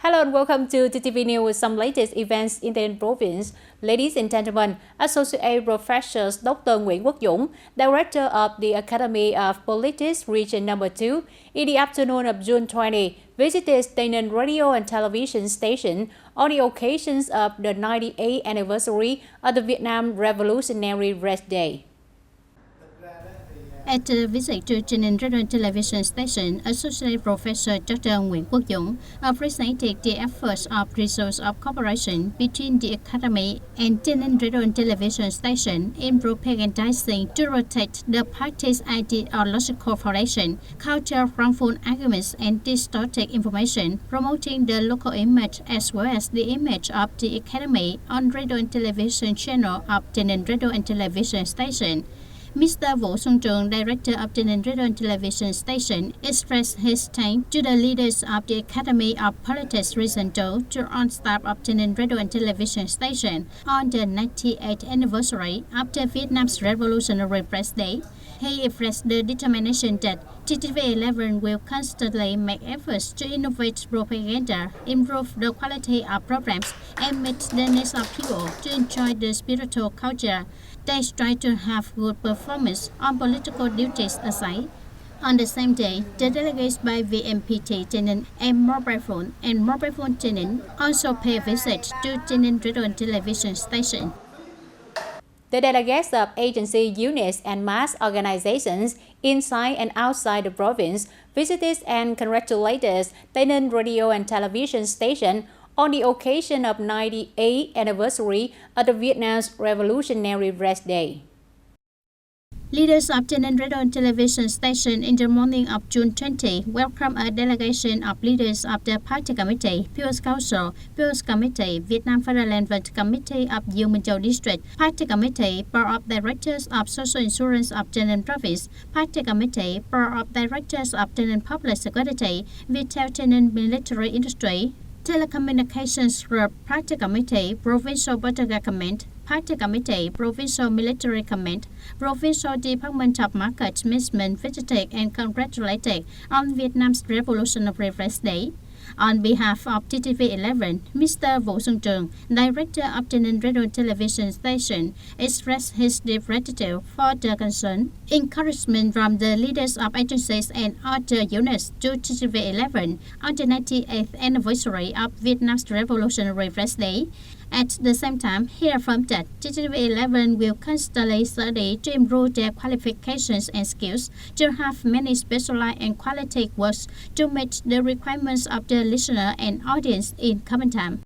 Hello and welcome to TTV News with some latest events in the province. Ladies and gentlemen, Associate Professor Dr. Nguyễn Quốc Dũng, Director of the Academy of Politics Region Number 2, in the afternoon of June 20, visited TayNinhTV radio and television station on the occasions of the 98th anniversary of the Vietnam Revolutionary Rest Day. At a visit to TayNinhTV radio and television station, Associate Professor Dr. Nguyễn Quốc Dũng presented the efforts of resource of cooperation between the Academy and TayNinhTV radio and television station in propagandizing to rotate the party's ideological foundation, counter wrongful arguments and distorted information, promoting the local image as well as the image of the Academy on radio and television channel of TayNinhTV radio and television station. Mr. Vũ Xuân Trường, Director of TayNinhTV Radio and Television Station, expressed his thanks to the leaders of the Academy of Politics Region 2 to on staff of TayNinhTV Radio and Television Station on the 98th anniversary of the Vietnam's Revolutionary Rest Day. He expressed the determination that TTV11 will constantly make efforts to innovate propaganda, improve the quality of programs, and meet the needs of people to enjoy the spiritual culture. They strive to have good performance on political duties aside. On the same day, the delegates by VMPT TayNinhTV and Mobile Phone TayNinhTV also pay a visit to TayNinhTV Radio and Television Station. The delegates of agencies, units, and mass organizations inside and outside the province visited and congratulated TayNinhTV Radio and Television Station on the occasion of 98th anniversary of the Vietnam's Revolutionary Rest Day. Leaders of TayNinhTV Radio and Television Station in the morning of June 20 welcomed a delegation of leaders of the Party Committee, People's Council, People's Committee, Vietnam Federal Land Committee of U Minh Châu District, Party Committee, Board of Directors of Social Insurance of TayNinhTV Province, Party Committee, Board of Directors of TayNinhTV Public Security, Viettel TayNinhTV Military Industry, Telecommunications Group, Party Committee, Provincial Border Government, Party Committee, Provincial Military Command, Provincial Department of Market Management visited and congratulated on Vietnam's Revolutionary Rest Day. On behalf of TTV11, Mr. Vũ Xuân Trường, Director of TayNinhTV Radio and Television Station, expressed his deep gratitude for the concern, encouragement from the leaders of agencies and other units to TTV11 on the 98th anniversary of Vietnam's Revolutionary Rest Day. At the same time, he affirmed that TTV11 will constantly study to improve their qualifications and skills, to have many specialized and quality works to meet the requirements of the listener and audience in common time.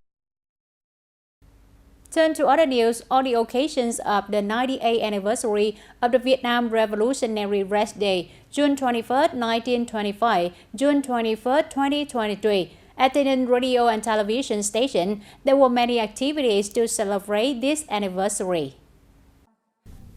Turn to other news on the occasions of the 98th anniversary of the Vietnam Revolutionary Rest Day, June 21, 1925, June 21, 2023. At TayNinhTV Radio and Television Station, there were many activities to celebrate this anniversary.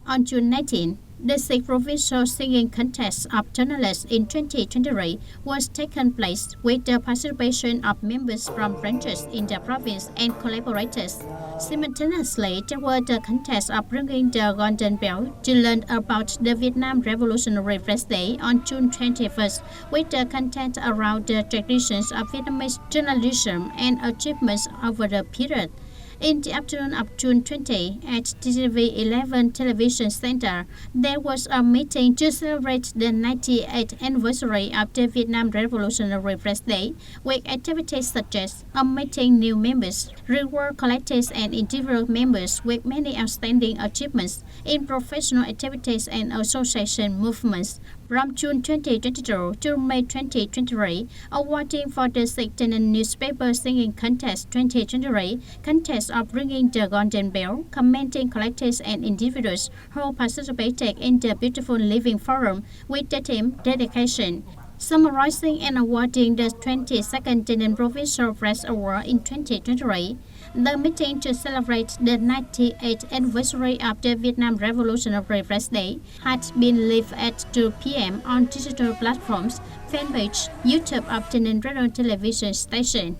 On June 19, the 6th Provincial Singing Contest of Journalists in 2023 was taken place with the participation of members from branches in the province and collaborators. Simultaneously, there were the contest of ringing the Golden Bell to learn about the Vietnam Revolutionary Rest Day on June 21st, with the content around the traditions of Vietnamese journalism and achievements over the period. In the afternoon of June 20, at TTV11 Television Center, there was a meeting to celebrate the 98th anniversary of the Vietnam Revolutionary Rest Day, with activities such as meeting new members, reward collectors and individual members with many outstanding achievements in professional activities and association movements. From June 2022 to May 2023, awarding for the 6th TayNinhTV Newspaper Singing Contest 2023, contest of ringing the Golden Bell, commenting collectors and individuals who participated in the Beautiful Living Forum with the theme Dedication. Summarizing and awarding the 22nd TayNinhTV Provincial Press Award in 2023, the meeting to celebrate the 98th anniversary of the Vietnam Revolutionary Rest Day had been live at 2 p.m. on digital platforms, fanpage, YouTube of TayNinhTV Radio and Television Station.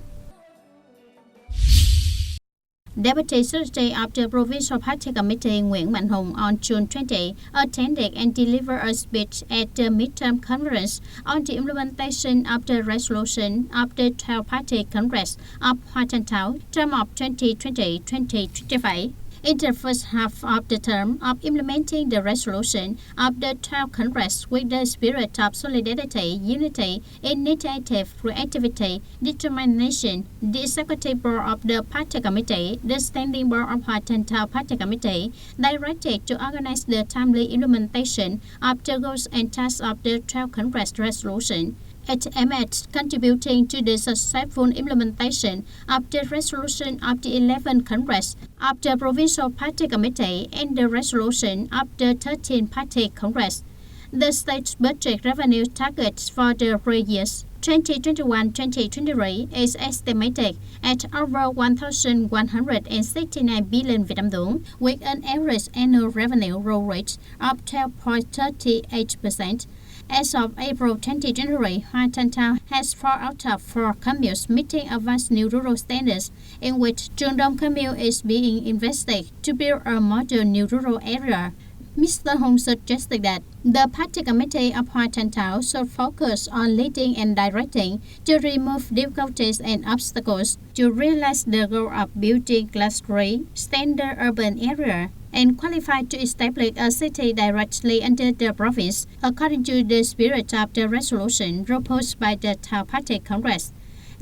Deputy Secretary of the Provincial Party Committee Nguyễn Mạnh Hùng on June 20 attended and delivered a speech at the midterm conference on the implementation of the resolution of the 12th Party Congress of Hoa Thanh Thao, term of 2020-2025. In the first half of the term of implementing the resolution of the 12th Congress with the spirit of solidarity, unity, initiative, creativity, determination, the Executive Board of the Party Committee, the Standing Board of Hoa Thanh Thao Party Committee, directed to organize the timely implementation of the goals and tasks of the 12th Congress resolution. It aimed at contributing to the successful implementation of the resolution of the 11th Congress of the Provincial Party Committee and the resolution of the 13th Party Congress. The state's budget revenue target for the 3 years 2021-2023 is estimated at over 1,169 billion Vietnam dong, with an average annual revenue growth rate of 12.38%. As of April 2023, Hoa Thanh Thao has 4 out of 4 communes meeting advanced new rural standards, in which Trung Dong commune is being invested to build a modern new rural area. Mr. Hùng suggested that the Party Committee of Hoa Thanh Thao should focus on leading and directing to remove difficulties and obstacles to realize the goal of building class-free, standard urban area and qualified to establish a city directly under the province, according to the spirit of the resolution proposed by the Thao Party Congress.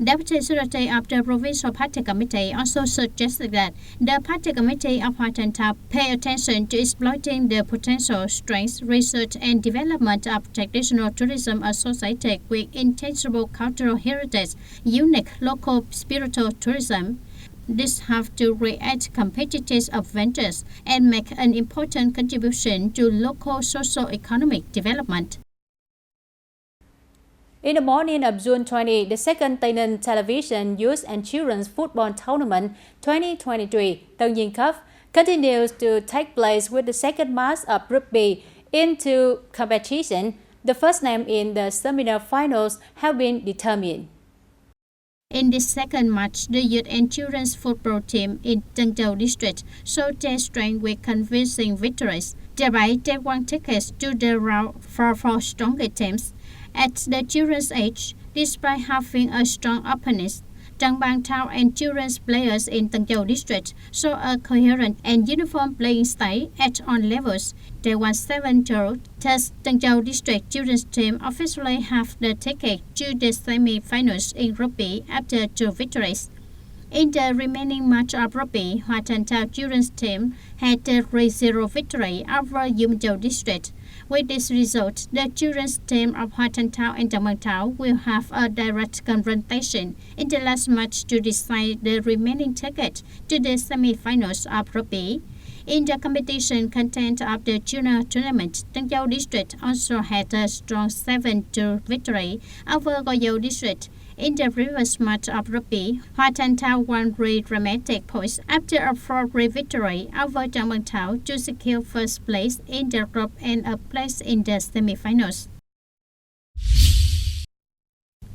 Deputy Secretary of the Provincial Party Committee also suggested that the Party Committee of Hoa Thanh Thao pay attention to exploiting the potential strengths, research and development of traditional tourism associated with intangible cultural heritage, unique local spiritual tourism. This have to create competitive advantages and make an important contribution to local socio-economic development. In the morning of June 20, the second TayNinhTV Youth and Children's Football Tournament 2023 TayNinhTV Cup continues to take place with the second match of Group B into competition. The first name in the semi-finals have been determined. In this second match, the youth and children's football team in Tân Châu district showed their strength with convincing victories, thereby they won tickets to the round for 4 stronger teams. At the children's age, despite having a strong opponent, Trang Bang Thao and children's players in Tân Châu district show a coherent and uniform playing style at all levels. They won 7 draws. Thus, Tân Châu district children's team officially have the ticket to the semi-finals in Group B after 2 victories. In the remaining match of Group B, Hoa Thanh Thao children's team had a 3-0 victory over Dung Châu district. With this result, the children's team of Hoa Thanh Thao and Trang Bang Thao will have a direct confrontation in the last match to decide the remaining ticket to the semi-finals of Group B. In the competition content of the junior tournament, Tân Châu district also had a strong 7-2 victory over Go Dâu district. In the previous match of Group B, Hoa Thanh Thao won 3 dramatic points after a 4-3 victory over Trang Bang Thao to secure first place in the group and a place in the semi-finals.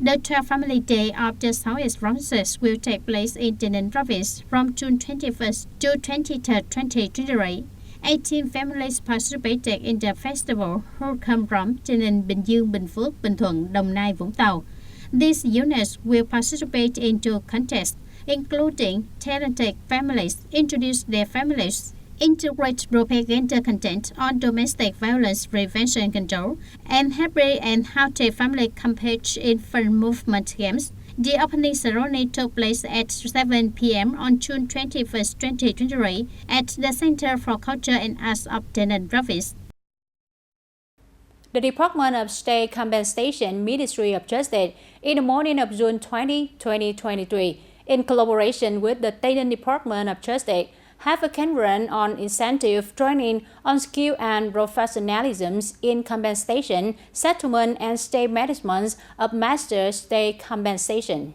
The 12th Family Day of the Southeast Provinces will take place in Tây Ninh Province from June 21st to 23rd, 2023. 18 families participated in the festival who come from Tây Ninh, Bình Dương, Bình Phước, Bình Thuận, Đồng Nai, Vũng Tàu. These units will participate in 2 contests, including talented families introduce their families, integrate propaganda content on domestic violence prevention control, and happy and healthy family compete in fun movement games. The opening ceremony took place at 7 p.m. on June 21st, 2023 at the Center for Culture and Arts of Tây Ninh Province. The Department of State Compensation Ministry of Justice, in the morning of June 20, 2023, in collaboration with the TayNinh Department of Justice, have a conference on incentive training on skill and professionalism in compensation, settlement, and state management of master state compensation.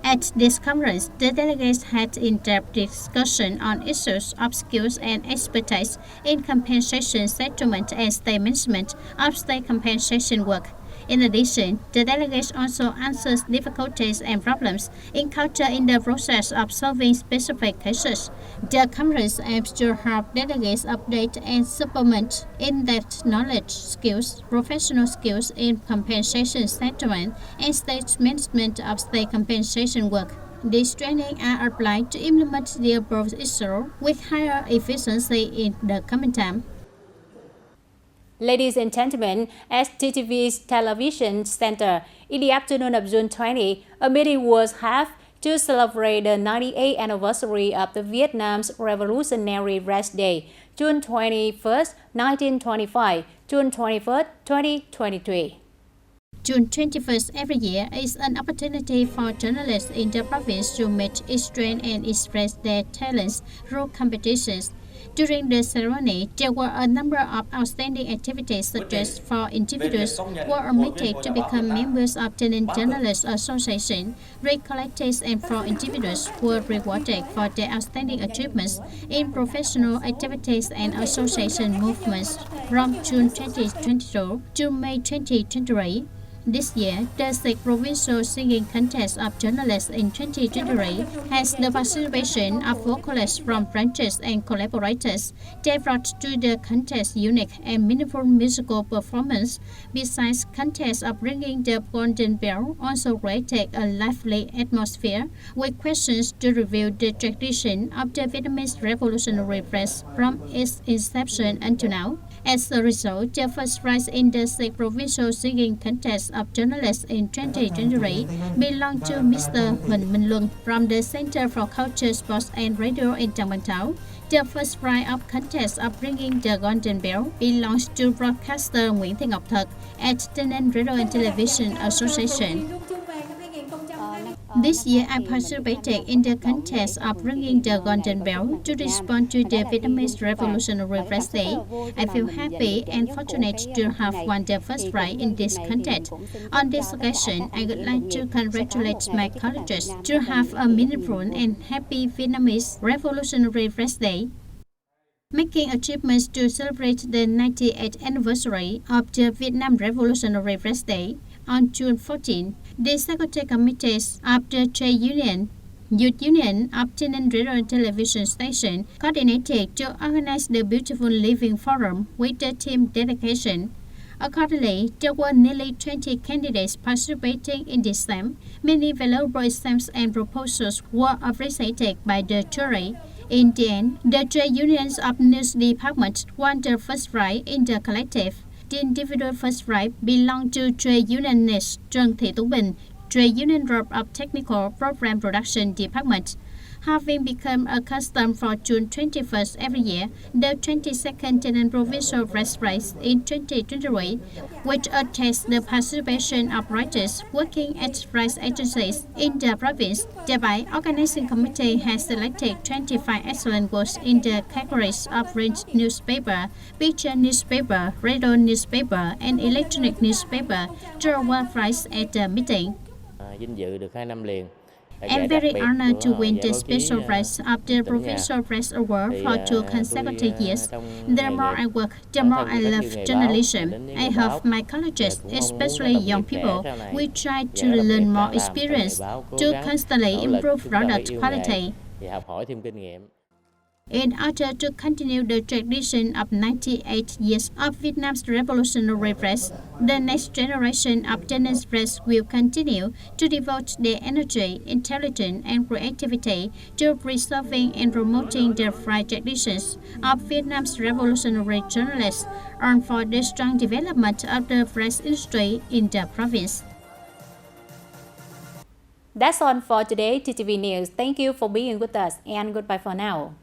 At this conference, the delegates had in-depth discussion on issues of skills and expertise in compensation settlement and state management of state compensation work. In addition, the delegates also answered difficulties and problems encountered in the process of solving specific cases. The conference aims to help delegates update and supplement in-depth knowledge, skills, professional skills in compensation settlement, and state management of state compensation work. These trainings are applied to implement the above issue with higher efficiency in the coming time. Ladies and gentlemen, at TTV's television center, in the afternoon of June 20, a meeting was held to celebrate the 98th anniversary of the Vietnam's Revolutionary Rest Day, June 21st, 1925, June 21st, 2023. June 21st every year is an opportunity for journalists in the province to meet, exchange, and express their talents through competitions. During the ceremony, there were a number of outstanding activities such as for individuals who are admitted to become members of TayNinhTV Journalists Association, recollectors, and for individuals who were rewarded for their outstanding achievements in professional activities and association movements from June 2022 to May 2023. This year, the 6th Provincial Singing Contest of Journalists in 2023 has the participation of vocalists from branches and collaborators. They brought to the contest unique and meaningful musical performance. Besides contest of ringing the golden bell, also created a lively atmosphere with questions to reveal the tradition of the Vietnamese Revolutionary Press from its inception until now. As a result, the first prize in the 6th Provincial Singing Contest of Journalists in 2023 belonged to Mr. Huỳnh Minh Luân from the Center for Culture, Sports and Radio in Trang Bang Tháo. The first prize of contest of ringing the golden bell belongs to broadcaster Nguyễn Thị Ngọc Thật at TayNinhTV Radio and Television Association. This year, I participated in the contest of ringing the golden bell to respond to the Vietnamese Revolutionary Rest Day. I feel happy and fortunate to have won the first prize in this contest. On this occasion, I would like to congratulate my colleagues to have a meaningful and happy Vietnamese Revolutionary Rest Day. Making achievements to celebrate the 98th anniversary of the Vietnam Revolutionary Rest Day, on June 14, the Executive Committees of the Trade Union, Youth Union of TayNinhTV Radio and Television Station coordinated to organize the Beautiful Living Forum with the theme dedication. Accordingly, there were nearly 20 candidates participating in this theme. Many valuable exams and proposals were appreciated by the jury. In the end, the trade unions of News Department won the first prize in the collective. The individual first prize belonged to Trade Unionist Trần Thị Tú Bình, Trade Union Group of Technical Program Production Department. Having become a custom for June 21st every year, the 22nd TayNinhTV Provincial Rest Prize in 2023, which attests the participation of writers working at press agencies in the province. Thereby, organizing committee has selected 25 excellent works in the categories of print newspaper, picture newspaper, radio newspaper, and electronic newspaper to award prize at the meeting. Vinh dự được 2 năm liền. I'm very honored to win the special prize of the Provincial Press Award for 2 consecutive years. The more I work, the more I love journalism. I hope my colleagues, especially young people, will try to learn more experience to constantly improve product quality. In order to continue the tradition of 98 years of Vietnam's revolutionary press, the next generation of journalists press will continue to devote their energy, intelligence, and creativity to preserving and promoting the bright traditions of Vietnam's revolutionary journalists and for the strong development of the press industry in the province. That's all for today, TTV News. Thank you for being with us and goodbye for now.